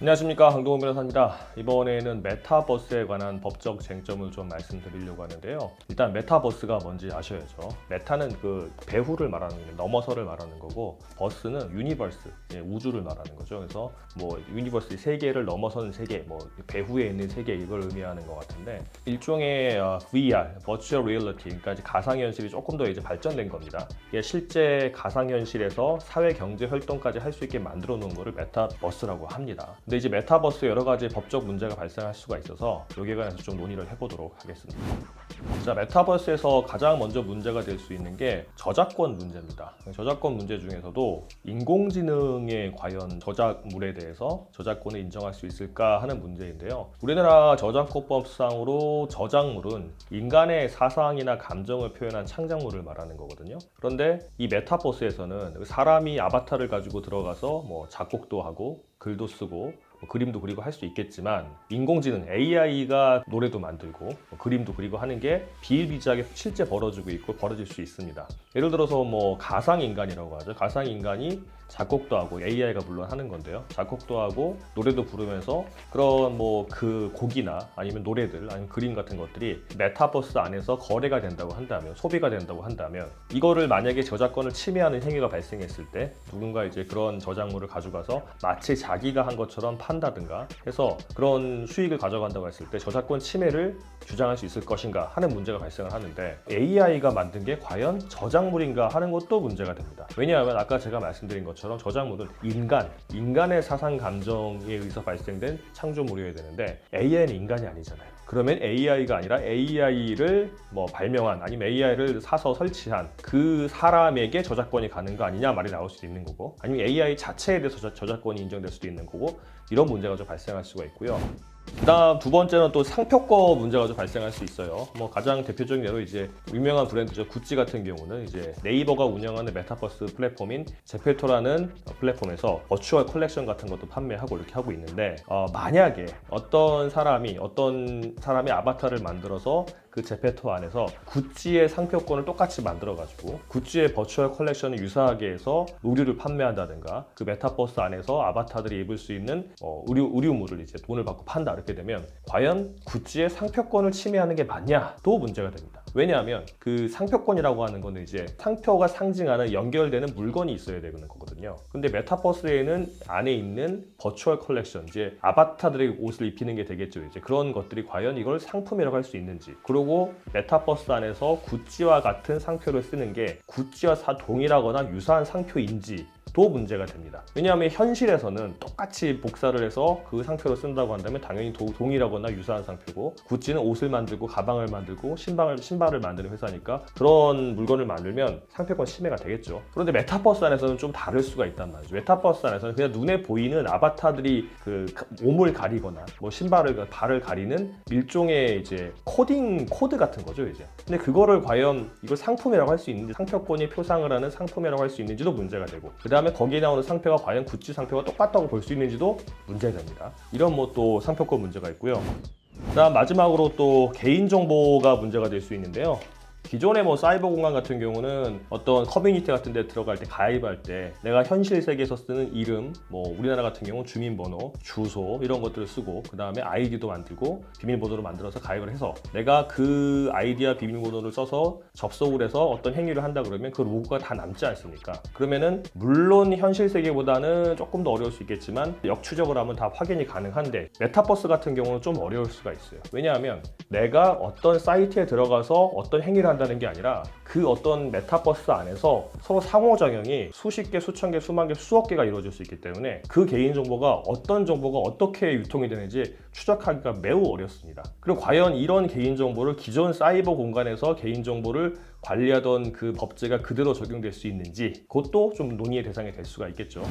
안녕하십니까, 강동원 변호사입니다. 이번에는 메타버스에 관한 법적 쟁점을 좀 말씀드리려고 하는데요. 일단 메타버스가 뭔지 아셔야죠. 메타는 그 배후를 말하는 게 넘어서를 말하는 거고, 버스는 유니버스, 우주를 말하는 거죠. 그래서 뭐 유니버스 세계를 넘어서는 세계, 뭐 배후에 있는 세계, 이걸 의미하는 것 같은데, 일종의 VR, Virtual Reality, 그러니까 이제 가상현실이 조금 더 이제 발전된 겁니다. 이게 실제 가상현실에서 사회 경제 활동까지 할 수 있게 만들어 놓은 거를 메타버스라고 합니다. 근데 이제 메타버스 여러 가지 법적 문제가 발생할 수가 있어서 여기에 관해서 좀 논의를 해보도록 하겠습니다. 자, 메타버스에서 가장 먼저 문제가 될 수 있는 게 저작권 문제입니다. 저작권 문제 중에서도 인공지능의 과연 저작물에 대해서 저작권을 인정할 수 있을까 하는 문제인데요. 우리나라 저작권법상으로 저작물은 인간의 사상이나 감정을 표현한 창작물을 말하는 거거든요. 그런데 이 메타버스에서는 사람이 아바타를 가지고 들어가서 뭐 작곡도 하고 글도 쓰고 그림도 그리고 할 수 있겠지만, 인공지능 AI가 노래도 만들고 그림도 그리고 하는 게 비일비재하게 실제 벌어지고 있고 벌어질 수 있습니다. 예를 들어서 뭐 가상인간이라고 하죠. 가상인간이 작곡도 하고, AI가 물론 하는 건데요, 작곡도 하고 노래도 부르면서 그런 뭐 그 곡이나 아니면 노래들 아니면 그림 같은 것들이 메타버스 안에서 거래가 된다고 한다면, 소비가 된다고 한다면, 이거를 만약에 저작권을 침해하는 행위가 발생했을 때 누군가 이제 그런 저작물을 가져가서 마치 자기가 한 것처럼 판다든가 해서 그런 수익을 가져간다고 했을 때 저작권 침해를 주장할 수 있을 것인가 하는 문제가 발생을 하는데, AI가 만든 게 과연 저작물인가 하는 것도 문제가 됩니다. 왜냐하면 아까 제가 말씀드린 것처럼 저작물은 인간의 사상 감정에 의해서 발생된 창조물이어야 되는데, AI는 인간이 아니잖아요. 그러면 AI가 아니라 AI를 뭐 발명한, 아니면 AI를 사서 설치한 그 사람에게 저작권이 가는 거 아니냐 말이 나올 수도 있는 거고, 아니면 AI 자체에 대해서 저작권이 인정될 수도 있는 거고, 이런 문제가 좀 발생할 수가 있고요. 그다음 두 번째는 또 상표권 문제가 좀 발생할 수 있어요. 뭐 가장 대표적인 예로 이제 유명한 브랜드죠, 구찌 같은 경우는 이제 네이버가 운영하는 메타버스 플랫폼인 제페토라는 플랫폼에서 버추얼 컬렉션 같은 것도 판매하고 이렇게 하고 있는데, 만약에 어떤 사람이 아바타를 만들어서 그 제페토 안에서 구찌의 상표권을 똑같이 만들어가지고 구찌의 버추얼 컬렉션을 유사하게 해서 의류를 판매한다든가, 그 메타버스 안에서 아바타들이 입을 수 있는 의류물을 이제 돈을 받고 판다, 이렇게 되면 과연 구찌의 상표권을 침해하는 게 맞냐도 문제가 됩니다. 왜냐하면 그 상표권이라고 하는 거는 이제 상표가 상징하는 연결되는 물건이 있어야 되는 거거든요. 근데 메타버스에는 안에 있는 버추얼 컬렉션, 이제 아바타들의 옷을 입히는 게 되겠죠. 이제 그런 것들이 과연 이걸 상품이라고 할 수 있는지, 그리고 메타버스 안에서 구찌와 같은 상표를 쓰는 게 구찌와 동일하거나 유사한 상표인지 도 문제가 됩니다. 왜냐하면 현실에서는 똑같이 복사를 해서 그 상표로 쓴다고 한다면 당연히 동일하거나 유사한 상표고, 구찌는 옷을 만들고 가방을 만들고 신발을 만드는 회사니까 그런 물건을 만들면 상표권 침해가 되겠죠. 그런데 메타버스 안에서는 좀 다를 수가 있단 말이죠. 메타버스 안에서는 그냥 눈에 보이는 아바타들이 그 몸을 가리거나 뭐 발을 가리는 일종의 이제 코드 같은 거죠, 이제. 근데 그거를 과연 이걸 상품이라고 할 수 있는지, 상표권이 표상을 하는 상품이라고 할 수 있는지도 문제가 되고, 그다음에 거기에 나오는 상표가 과연 구찌 상표가 똑같다고 볼 수 있는지도 문제가 됩니다. 이런 뭐 또 상표권 문제가 있고요. 그다음 마지막으로 또 개인정보가 문제가 될 수 있는데요. 기존의 뭐 사이버 공간 같은 경우는 어떤 커뮤니티 같은 데 들어갈 때, 가입할 때 내가 현실 세계에서 쓰는 이름, 뭐 우리나라 같은 경우는 주민번호, 주소 이런 것들을 쓰고, 그 다음에 아이디도 만들고 비밀번호를 만들어서 가입을 해서 내가 그 아이디와 비밀번호를 써서 접속을 해서 어떤 행위를 한다 그러면 그 로고가 다 남지 않습니까? 그러면은 물론 현실 세계보다는 조금 더 어려울 수 있겠지만 역추적을 하면 다 확인이 가능한데, 메타버스 같은 경우는 좀 어려울 수가 있어요. 왜냐하면 내가 어떤 사이트에 들어가서 어떤 행위를 한다는 게 아니라 그 어떤 메타버스 안에서 서로 상호작용이 수십 개, 수천 개, 수만 개, 수억 개가 이루어질 수 있기 때문에 그 개인정보가 어떤 정보가 어떻게 유통이 되는지 추적하기가 매우 어렵습니다. 그리고 과연 이런 개인정보를 기존 사이버 공간에서 개인정보를 관리하던 그 법제가 그대로 적용될 수 있는지, 그것도 좀 논의의 대상이 될 수가 있겠죠.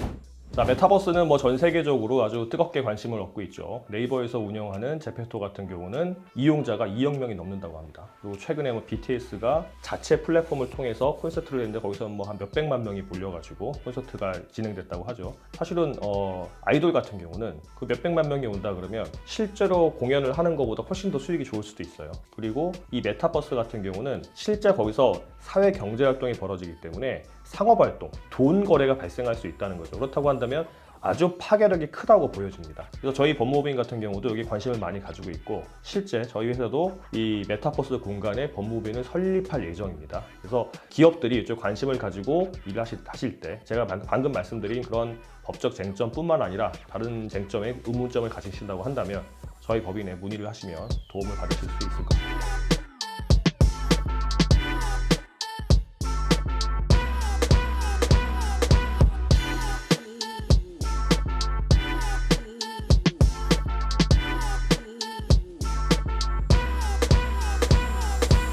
자, 메타버스는 뭐 전 세계적으로 아주 뜨겁게 관심을 얻고 있죠. 네이버에서 운영하는 제페토 같은 경우는 이용자가 2억 명이 넘는다고 합니다. 그리고 최근에 뭐 BTS가 자체 플랫폼을 통해서 콘서트를 했는데 거기서 뭐 한 몇백만 명이 몰려가지고 콘서트가 진행됐다고 하죠. 사실은 아이돌 같은 경우는 그 몇백만 명이 온다 그러면 실제로 공연을 하는 것보다 훨씬 더 수익이 좋을 수도 있어요. 그리고 이 메타버스 같은 경우는 실제 거기서 사회 경제 활동이 벌어지기 때문에 상업활동, 돈 거래가 발생할 수 있다는 거죠. 그렇다고 한다면 아주 파괴력이 크다고 보여집니다. 그래서 저희 법무법인 같은 경우도 여기 관심을 많이 가지고 있고 실제 저희 회사도 이 메타버스 공간에 법무법인을 설립할 예정입니다. 그래서 기업들이 이쪽 관심을 가지고 일하실 때 제가 방금 말씀드린 그런 법적 쟁점뿐만 아니라 다른 쟁점에 의문점을 가지신다고 한다면 저희 법인에 문의를 하시면 도움을 받으실 수 있을 겁니다.